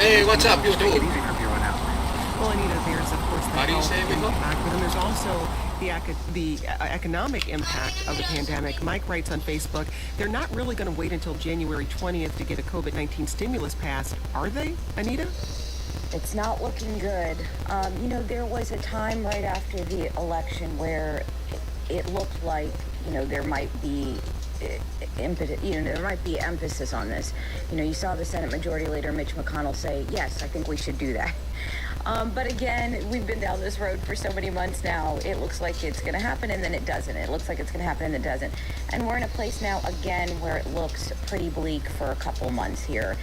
Hey, what's up, you Take it two? easy from here on out. Well, Anita, there's of course the How do you health say, amigo? impact, but then there's also the economic impact of the pandemic. Mike writes on Facebook, they're not really going to wait until January 20th to get a COVID-19 stimulus passed, are they, Anita? It's not looking good. There was a time right after the election where it looked like, there might be there might be emphasis on this. You saw the Senate Majority Leader Mitch McConnell say, yes, I think we should do that. But again, we've been down this road for so many months now. It looks like it's going to happen and then it doesn't. It looks like it's going to happen and it doesn't. And we're in a place now, again, where it looks pretty bleak for a couple months here.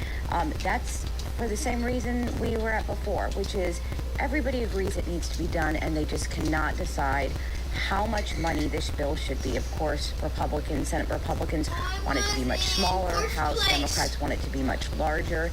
That's for the same reason we were at before, which is everybody agrees it needs to be done and they just cannot decide how much money this bill should be. Of course, Senate Republicans want it to be much smaller. House Democrats want it to be much larger.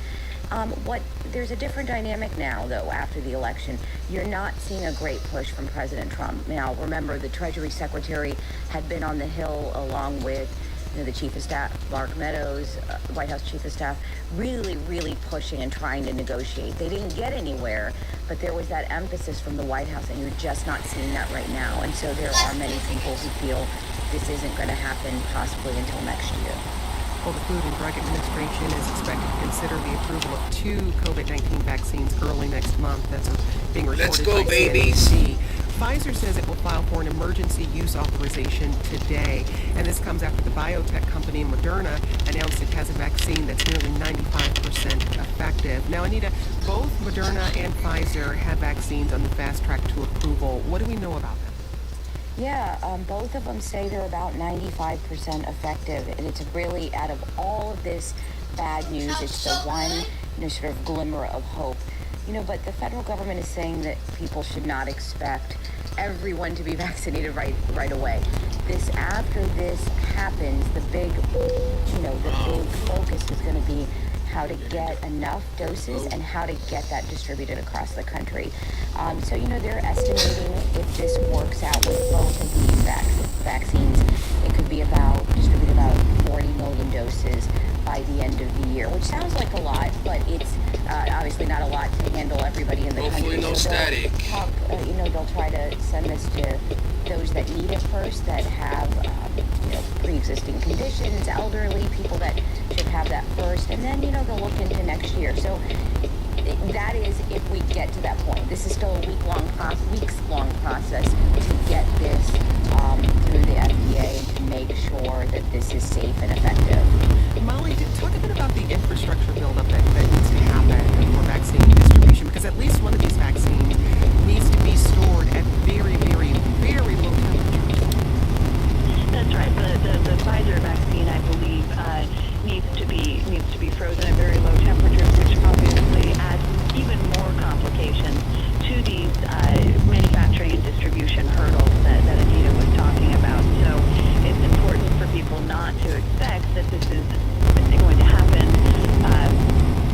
There's a different dynamic now, though, after the election. You're not seeing a great push from President Trump. Now, remember, the Treasury Secretary had been on the Hill along with the Chief of Staff, Mark Meadows, White House Chief of Staff, really, really pushing and trying to negotiate. They didn't get anywhere, but there was that emphasis from the White House, and you're just not seeing that right now. And so there are many people who feel this isn't going to happen possibly until next year. Well, the Food and Drug Administration is expected to consider the approval of 2 COVID-19 vaccines early next month. That's being reported Let's go, by babies. CNBC. Pfizer says it will file for an emergency use authorization today. And this comes after the biotech company Moderna announced it has a vaccine that's nearly 95% effective. Now, Anita, both Moderna and Pfizer have vaccines on the fast track to approval. What do we know about them? Yeah, both of them say they're about 95% effective, and it's really, out of all of this bad news, it's the one, sort of glimmer of hope. But the federal government is saying that people should not expect everyone to be vaccinated right away. After this happens, the big focus is going to be how to get enough doses and how to get that distributed across the country. So they're estimating if this works out with both of these vaccines, it could be distribute about 40 million doses by the end of the year, which sounds like a lot, but it's obviously not a lot to handle everybody in the Hopefully country. no So static. they'll try to send this to those that need it first, that have pre-existing conditions, elderly, people that should have that first, and then they'll look into next year. So that is if we get to that point. This is still a weeks-long process to get this through the FDA and to make sure that this is safe and effective. Molly, talk a bit about the infrastructure buildup that needs to happen for vaccine distribution, because at least one of these vaccines needs to be stored at very, very, very low temperatures. That's right. The Pfizer vaccine, I believe, needs to be frozen at very low temperatures, which obviously adds even more complications to these manufacturing and distribution hurdles that Anita was talking about. So it's important for people not to expect that this is going to happen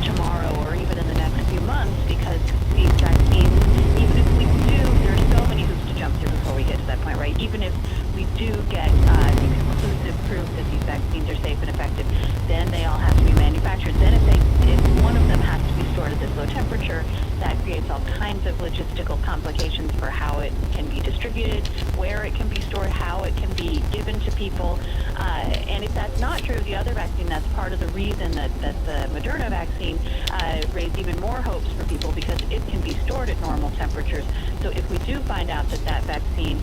tomorrow or even in the next few months, because these vaccines, even if we do, there's so many hoops to jump through before we get to that point, right? Even if we do get conclusive proof that these vaccines are safe and effective, then they all have to be manufactured. Then if one of them has to be stored at this low temperature, that creates all kinds of logistical complications for how it can be distributed, where it can be stored, how it can be given to people. And if that's not true, the other vaccine, that's part of the reason that the Moderna vaccine raised even more hopes for people, because it can be stored at normal temperatures. So if we do find out that vaccine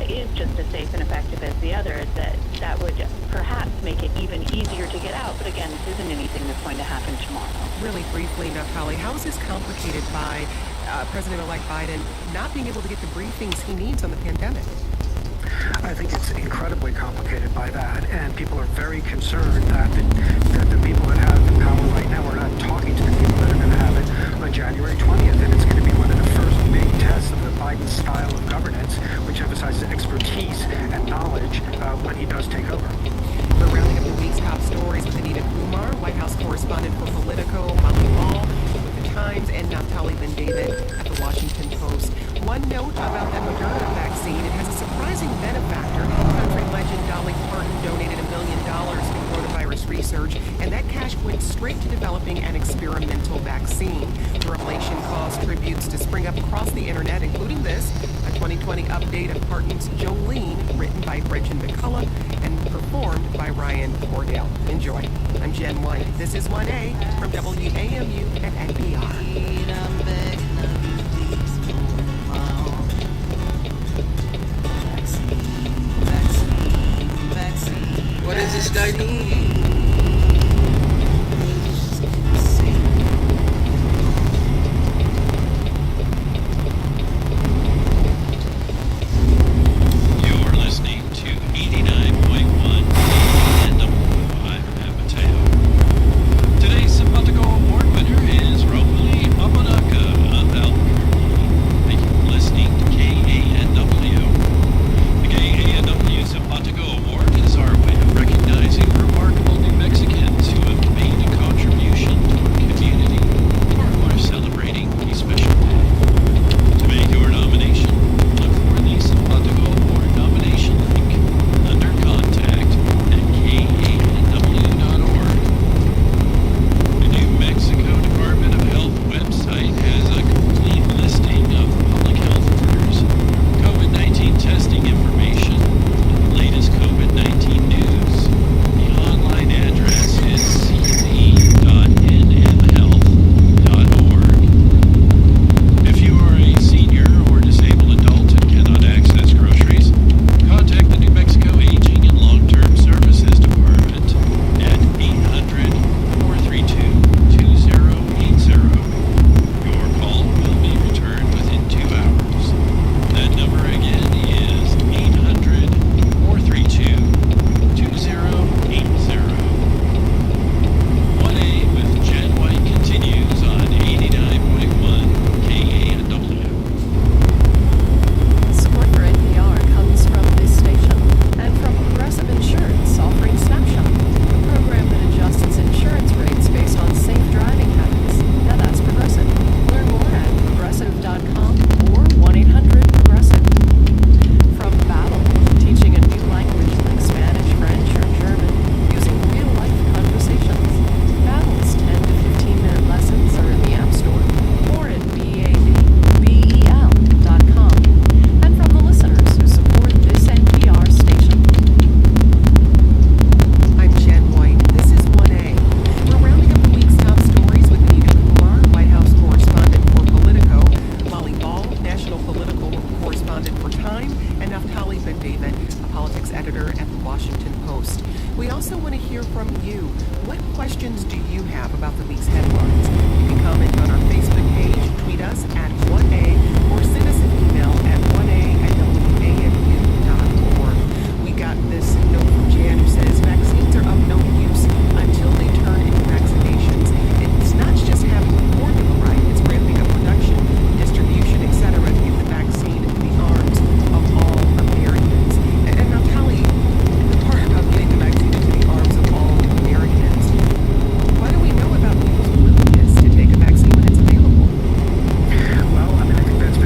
is just as safe and effective as the others, that would perhaps make it even easier to get out. But again, this isn't anything that's going to happen tomorrow. Really briefly, Naftali, how is this complicated by President-elect Biden not being able to get the briefings he needs on the pandemic? I think it's incredibly complicated by that, and people are very concerned that the people that have the power right now are not talking to the people that are going to have it on January 20th, and it's going to be one of the first big tests of the Biden style of governance, which emphasizes expertise and knowledge when he does take over. We're rounding up the week's top stories with Anita Kumar, White House correspondent for Politico, Molly Ball with The Times, and Naftali Ben-David at The Washington Post. One note about that Moderna vaccine, it has a surprising benefactor. Country legend Dolly Parton donated $1 million to coronavirus research research, and that cash went straight to developing an experimental vaccine. The revelation caused tributes to spring up across the internet, including this, a 2020 update of Parton's Jolene, written by Gretchen McCullough and performed by Ryan Cordell. Enjoy. I'm Jen White. This is 1A from WAMU and NPR. What is this guy doing? Well, I mean, I think that's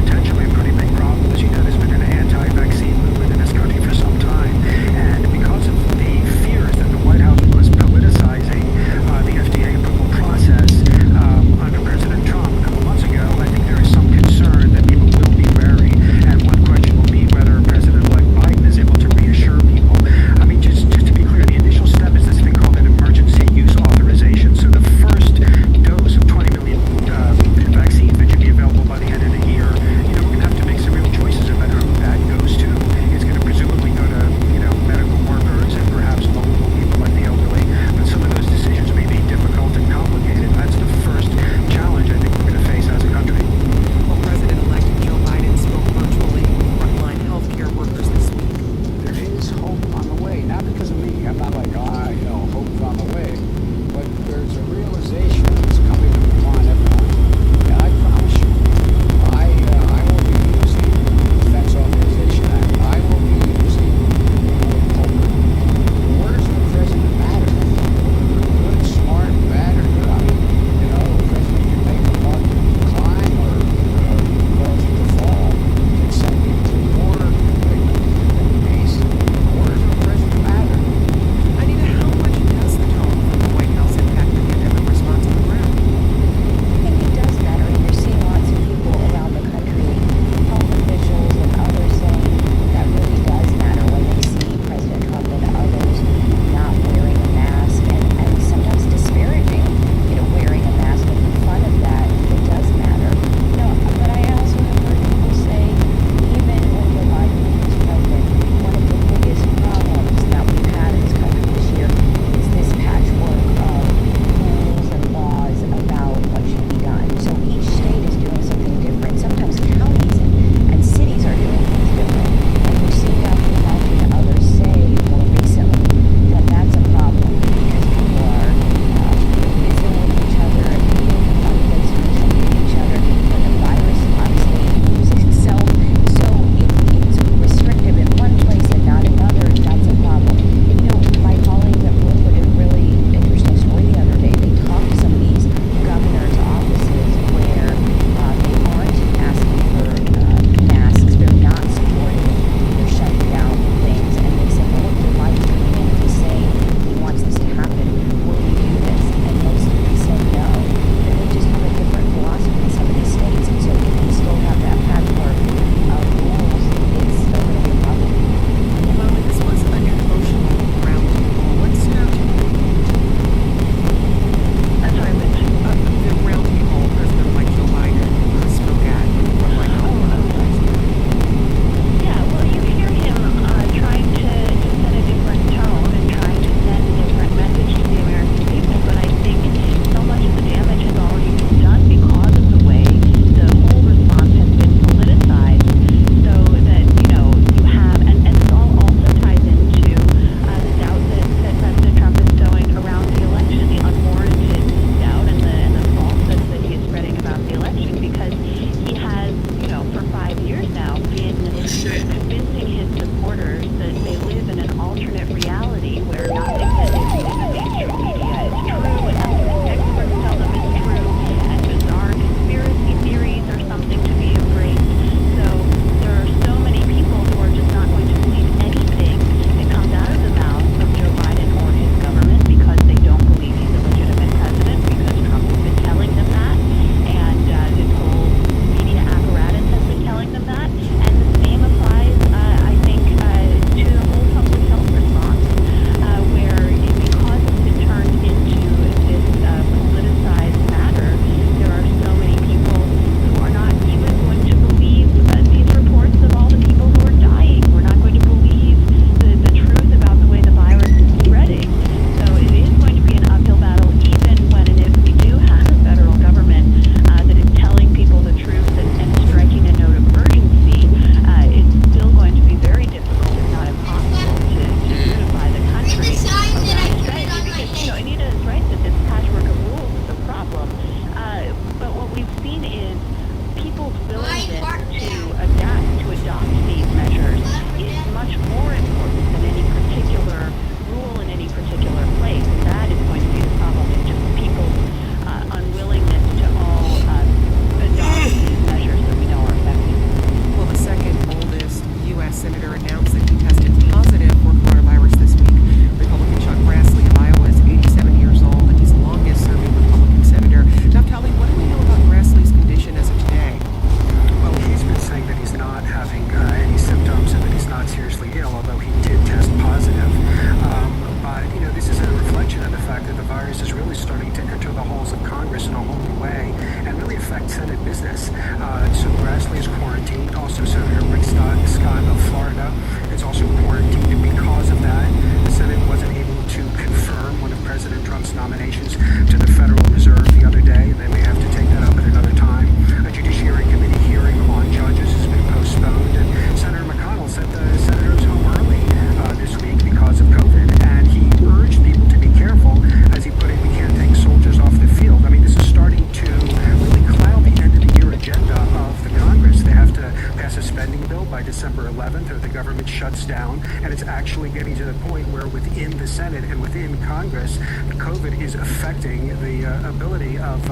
Congress, COVID is affecting the ability of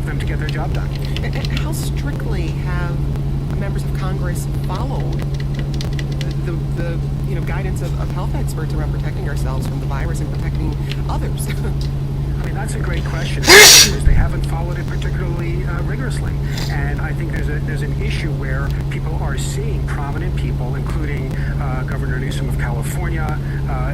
them to get their job done. And how strictly have members of Congress followed the guidance of health experts around protecting ourselves from the virus and protecting others? I mean, that's a great question. Because they haven't followed it particularly rigorously, and I think there's an issue where people are seeing prominent people, including Governor Newsom of California,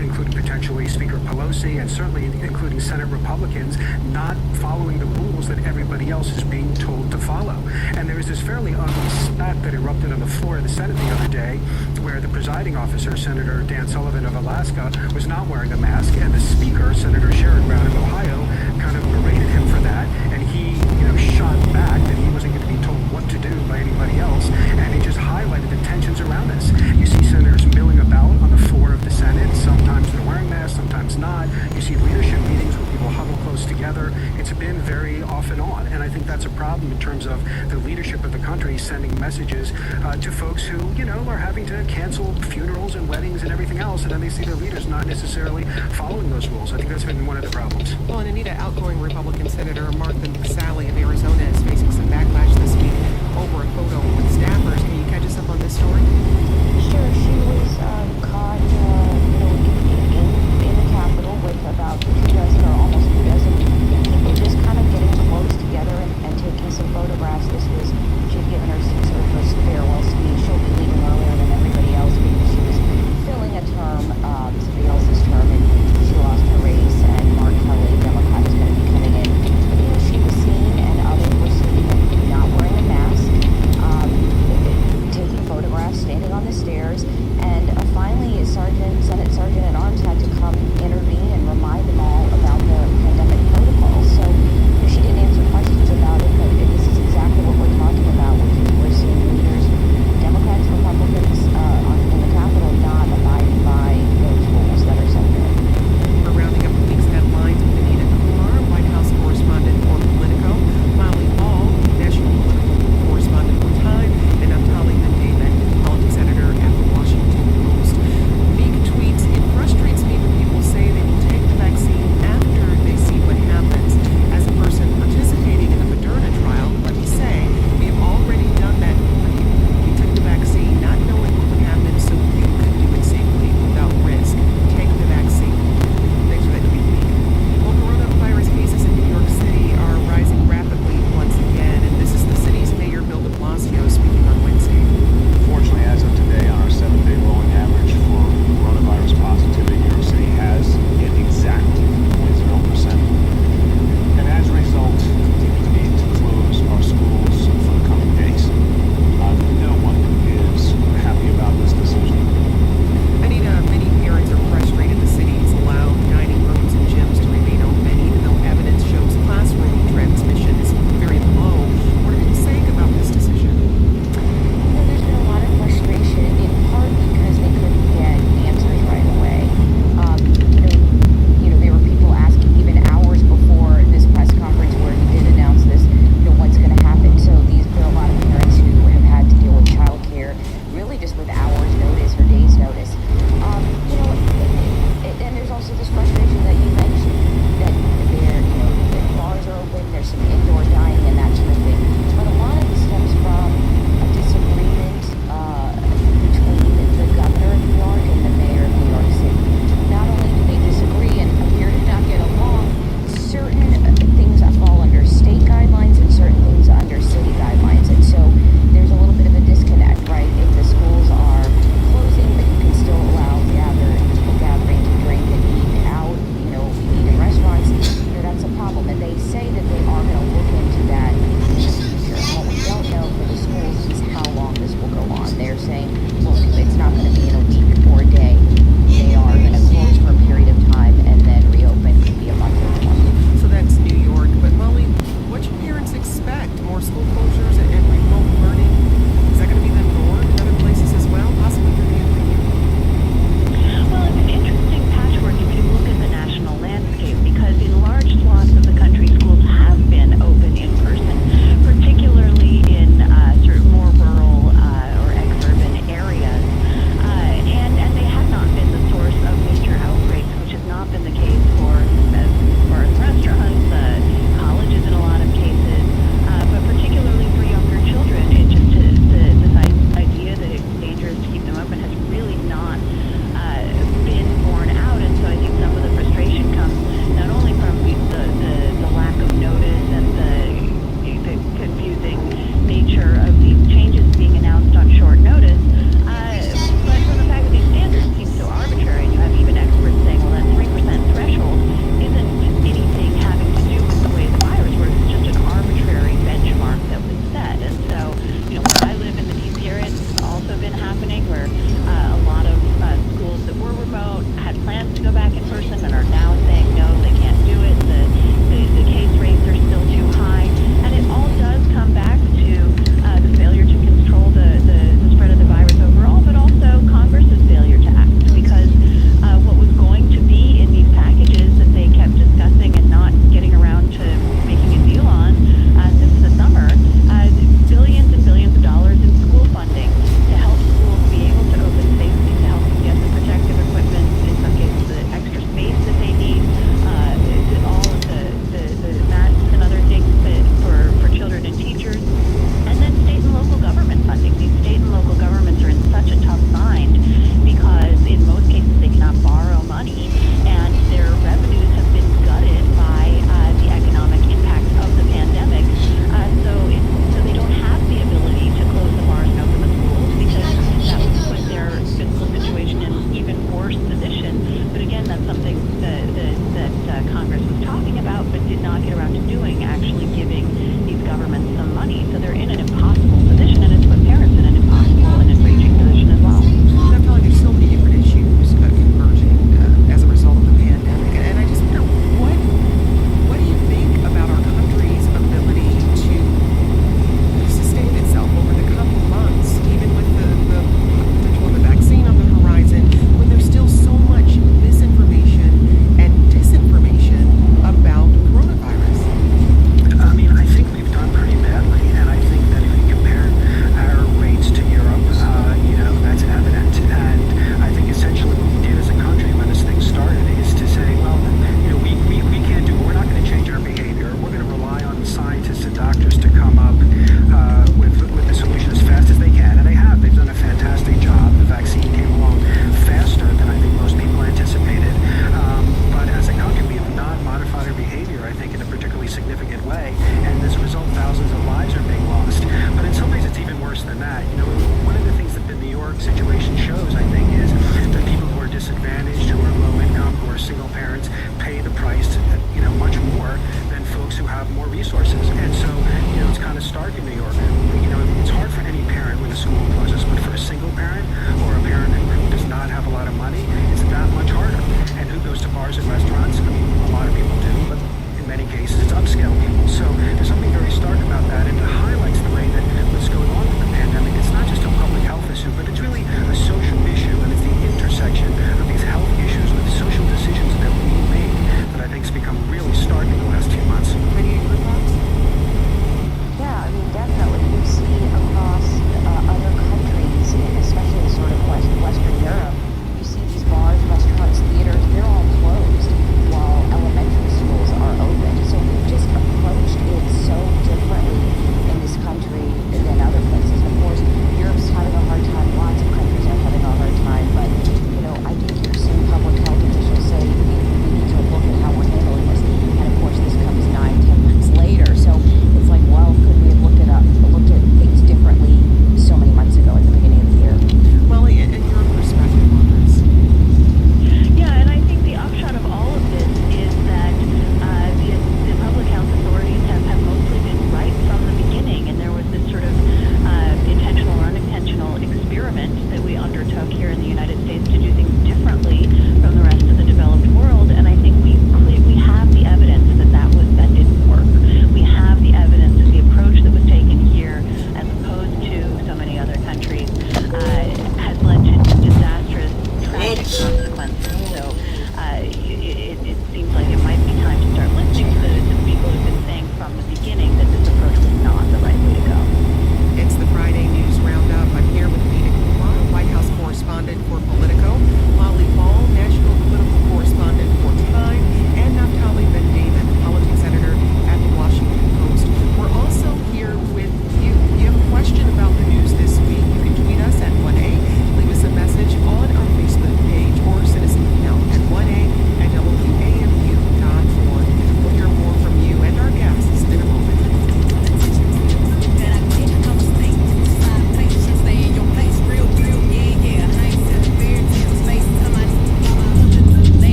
including potentially Speaker Pelosi, and certainly including Senate Republicans, not following the rules that everybody else is being told to follow. And there was this fairly ugly spat that erupted on the floor of the Senate the other day, where the presiding officer, Senator Dan Sullivan of Alaska, was not wearing a mask, and the Speaker, Senator Sherrod Brown of Ohio, kind of berated him for that, and he, shot back that he wasn't going to be told what to do by anybody else, and he just highlighted the tensions around this. You see senators milling about on the floor of the Senate. Sometimes they're wearing masks, sometimes not. You see leadership meetings where people huddle close together. It's been very off and on, and I think that's a problem in terms of the leadership of the country sending messages to folks who, are having to cancel funerals and weddings and everything else, and then they see their leaders not necessarily following those rules. I think that's been one of the problems. Well, and Anita, outgoing Republican Senator Martha McSally of Arizona is facing some backlash this week over a photo with staffers. Can you catch us up on this story? Sure, she was caught, in the Capitol with about 2 dozen or almost 2 dozen people just kind of getting close together and taking some photographs. She had given her sort of first farewell speech. She'll be leaving earlier than everybody else because she was filling a term, somebody else's term, and she lost her race, and Mark Kelly, Democrat, is going to be coming in. But, she was seen, and others were seen not wearing a mask, taking photographs, standing on the stairs, and finally Senate Sergeant at Arms had to come intervene and remind them all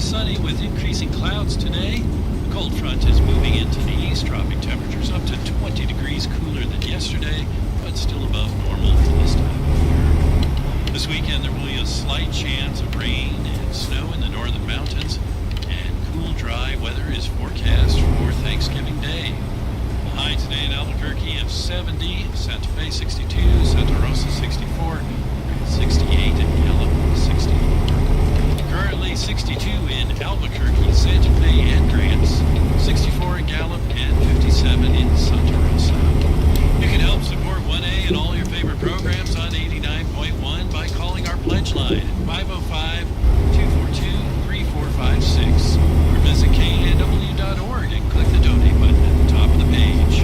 sunny with increasing clouds today. The cold front is moving into the east, dropping temperatures up to 20 degrees cooler than yesterday, but still above normal for this time of year. This weekend there will be a slight chance of rain and snow in the northern mountains, and cool, dry weather is forecast for Thanksgiving Day. The high today in Albuquerque of 70, Santa Fe 62, Santa Rosa 64, 68 in Gallup 64. Currently 62 in Albuquerque, Santa Fe, and Grants, 64 in Gallup, and 57 in Santa Rosa. You can help support 1A and all your favorite programs on 89.1 by calling our pledge line at 505-242-3456 or visit KNW.org and click the donate button at the top of the page.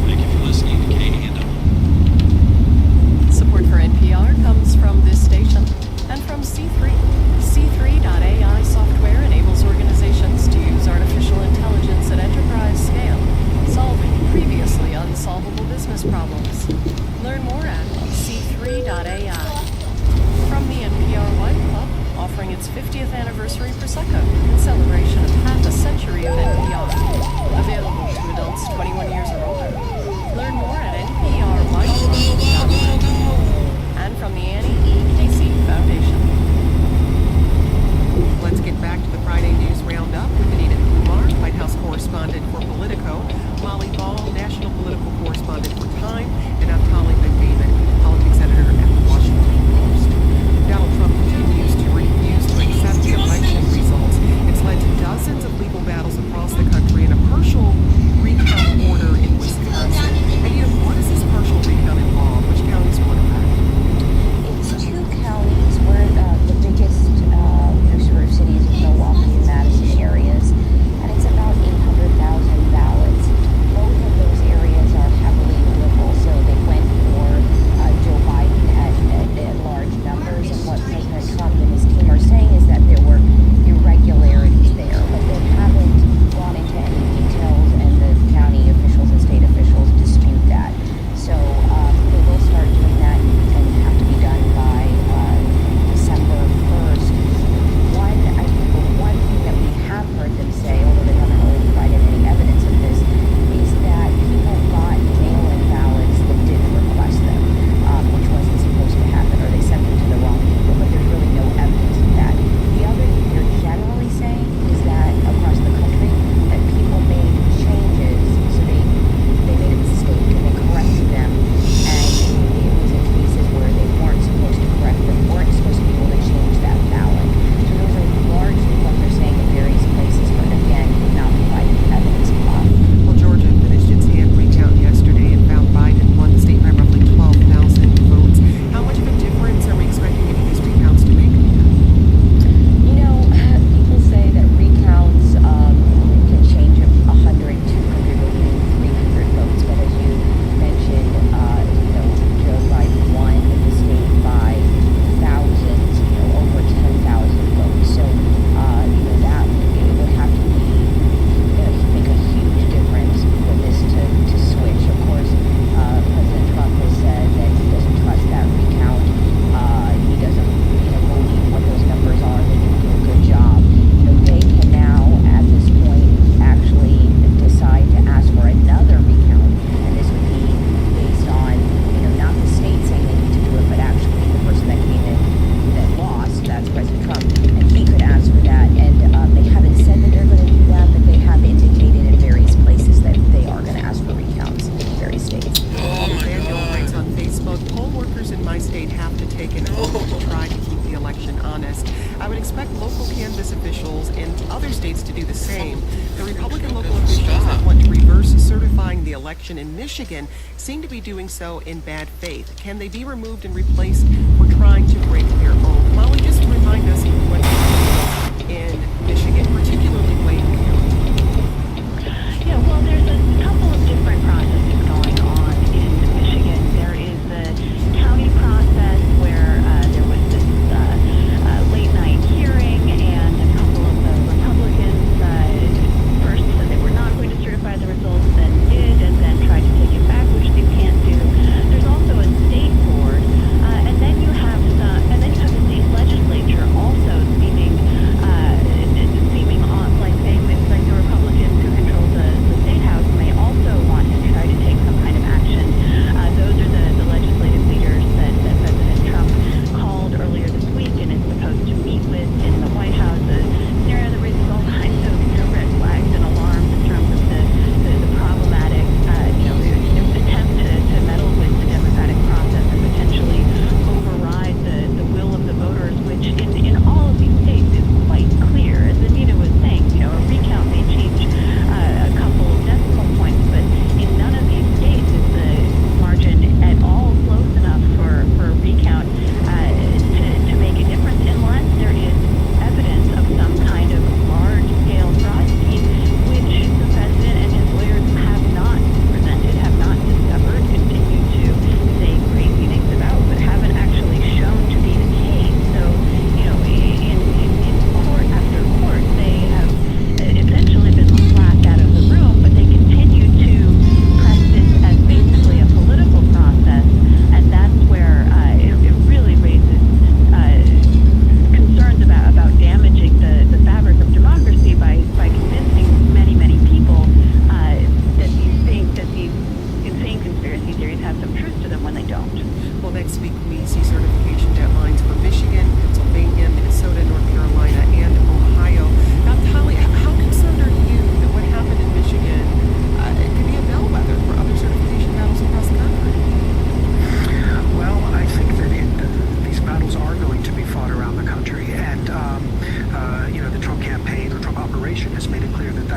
Thank you for listening to KNW. Support for NPR comes from this station and from C3. C3.ai software enables organizations to use artificial intelligence at enterprise scale, solving previously unsolvable business problems. Learn more at C3.ai. From the NPR Wine Club, offering its 50th anniversary Prosecco in celebration of half a century of NPR. Available to adults 21 years or older. Learn more at nprwineclub.org. And from the Annie E. Casey Foundation. Let's get back to the Friday News Roundup with Anita Kumar, White House correspondent for Politico, Molly Ball, national political correspondent for Time, and Naftali Ben-David, politics editor at the Washington Post. Donald Trump continues to refuse to accept the election results. It's led to dozens of legal battles across the country and a partial recount order in Wisconsin. Anita, what does this partial recount involve? Which counties will it affect? It's two counties where the biggest sort of cities of Milwaukee and Madison areas, and it's about 800,000 ballots. Both of those areas are heavily liberal, so they went for Joe Biden at large numbers. And what President Trump and his team are saying is that there were irregularities there, but they haven't gone into any details, and the county officials and state officials dispute that. So they will start doing that and have to be done by December 1st. I think the one thing that we have heard them say, although they haven't really provided any evidence of this, is that people got mail-in ballots that didn't request them, which wasn't supposed to happen, or they sent them to the wrong people, but there's really no evidence of that. The other thing they're generally saying is that across the country, that people made changes, so they made a mistake and they corrected them, and it was in cases where they weren't supposed to correct them, weren't supposed to be able to change that ballot. So those are largely what they're saying in various places, but again, not providing evidence of that. Well, Georgia finished its hand recount yesterday and found Biden won the state by roughly 12,000 votes. How much of a difference are we expecting any of these recounts to make? You know, people say that recounts can change 100, 200, or even 300 votes, but as you mentioned, Joe Biden won the state by thousands, over 10,000 votes. So, that it would have to be, make a huge difference for this to switch. Of course, President Trump has said that he doesn't trust that recount. He doesn't, believe what those numbers are. They didn't do a good job. They can now, at this point, actually decide to ask for another recount, and this would be based on, not the state saying they need to do it, but actually the person that came in that lost, that's President Trump, and he could ask for that. And they haven't said that they're going to do that, but they have indicated in various places that they are going to ask for recounts in various states. Daniel writes on Facebook, poll workers in my state have to take an oath to try to keep the election honest. I would expect local canvass officials in other states to do the same. The Republican local officials that want to reverse certifying the election in Michigan seem to be doing so in bad faith. Can they be removed and replaced for trying to break their oath? Molly, just remind us what in Michigan, particularly Wayne County. Yeah, well, there's a couple of different processes going on in Michigan. There is the county process where there was this late-night hearing, and a couple of the Republicans first said they were not going to certify the results, then did, and then tried to take it back, which they can't do. There's also a state board, and then you have the state legislature also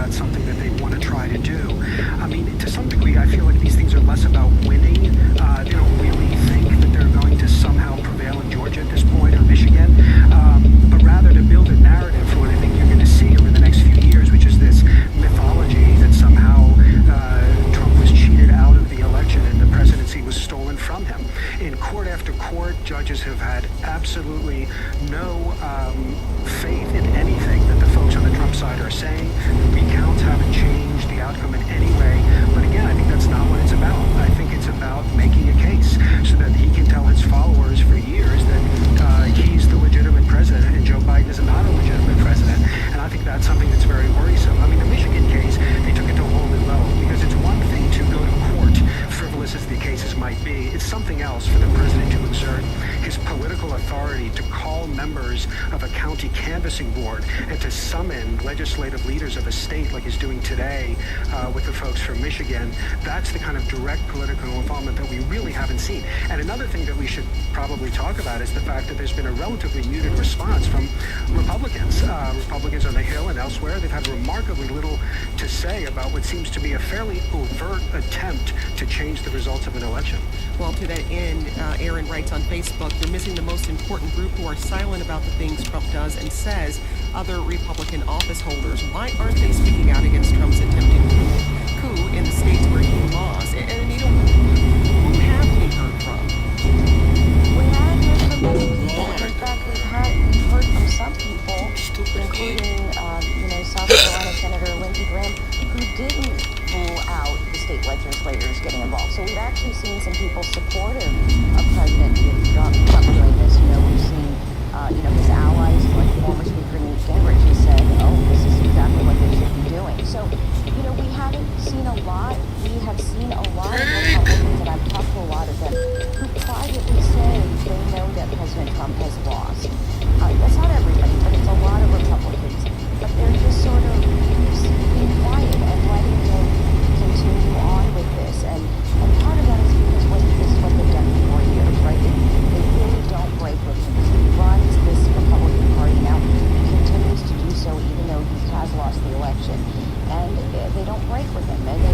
that's something that they want to try to do. I mean, to some degree, I feel like these things are less about winning. They don't really think that they're going to somehow prevail in Georgia at this point or Michigan, but rather to build a narrative for what I think you're going to see over the next few years, which is this mythology that somehow Trump was cheated out of the election and the presidency was stolen from him. In court after court, judges have had absolutely no faith in anything that the folks on the Trump side are saying. The recounts haven't changed the outcome in any way. But again, I think that's not what it's about. I think it's about making a case so that he can tell his followers for years that he's the legitimate president and Joe Biden is not a legitimate president. And I think that's something that's very worrisome. I mean, the Michigan case, they took it to a whole new level because it's one thing to go to court, frivolous as the cases might be. It's something else for the president to exert his political authority to call members of a county canvassing board and to summon legislative leaders of a state like he's doing today with the folks from Michigan. That's the kind of direct political involvement that we really haven't seen. And another thing that we should probably talk about is the fact that there's been a relatively muted response from Republicans. Republicans on the Hill and elsewhere, they've had remarkably little to say about what seems to be a fairly overt attempt to change the results of an election. Well, to that end, Aaron writes on Facebook, they're missing the most important group who are silent about the things Trump does and says, other Republican office holders. Why aren't they speaking out against Trump's attempted coup in the states where he lost? And Anita, who have we heard from? We haven't heard from many people. In fact, we've heard from some people, including, South Carolina Senator Lindsey Graham, who didn't rule out the state legislators getting involved. So we've actually seen some people supportive of President Trump doing this. We've seen, his allies, like former Speaker Newt Gingrich, who said, this is exactly what they should be doing. So, we haven't seen a lot. We have seen a lot of Republicans, and I've talked to a lot of them, who privately say they know that President Trump has lost. That's not everybody, but it's a lot of Republicans. But they're just sort of being quiet and letting him continue on with this. And part of that is because this is what they've done for 4 years, right? They really don't break with him. He runs this Republican Party now. He continues to do so even though he has lost the election. And they don't break with him, and they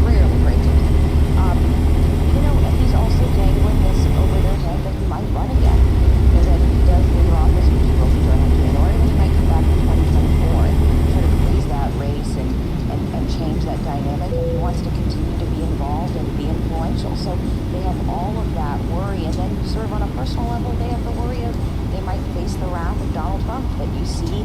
rarely break with him. And he's also dangling this over their head that he might run again. Because if he does leave office, which he will be doing in January, then he might come back in 2024 and try to freeze that race and change that dynamic. And he wants to continue to be involved and be influential. So they have all of that worry. And then sort of on a personal level, they have the worry of they might face the wrath of Donald Trump that you see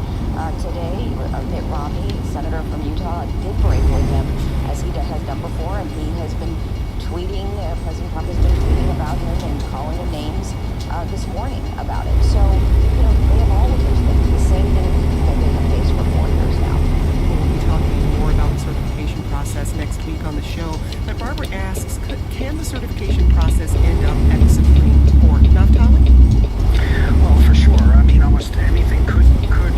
today. Mitt Romney, senator from Utah, did break with him as he has done before, and he has been tweeting, President Trump has been tweeting about him and calling him names this morning about it. So, they have all of those things, the same thing that they have faced for 4 years now. We'll be talking more about the certification process next week on the show. But Barbara asks, can the certification process end up at the Supreme Court? Naftali? Well, for sure. I mean, almost anything could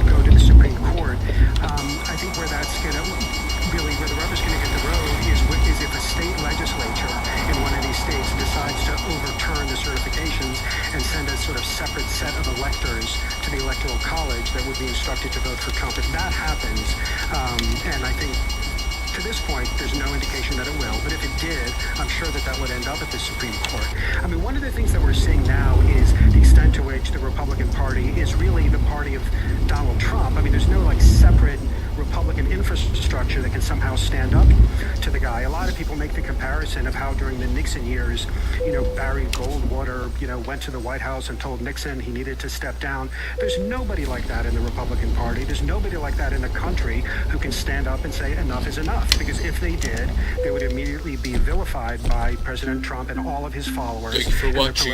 go to the Supreme Court. I think where that's going to where the rubber's going to hit the road is if a state legislature in one of these states decides to overturn the certifications and send a sort of separate set of electors to the Electoral College that would be instructed to vote for Trump. If that happens, and I think to this point, there's no indication that it will, but if it did, I'm sure that would end up at the Supreme Court. I mean, one of the things that we're seeing now is the extent to which the Republican Party is really the party of Donald Trump. I mean, there's no separate Republican infrastructure that can somehow stand up to the guy. A lot of people make the comparison of how during the Nixon years, Barry Goldwater, went to the White House and told Nixon he needed to step down. There's nobody like that in the Republican Party. There's nobody like that in the country who can stand up and say enough is enough. Because if they did, they would immediately be vilified by President Trump and all of his followers. Thank you for watching.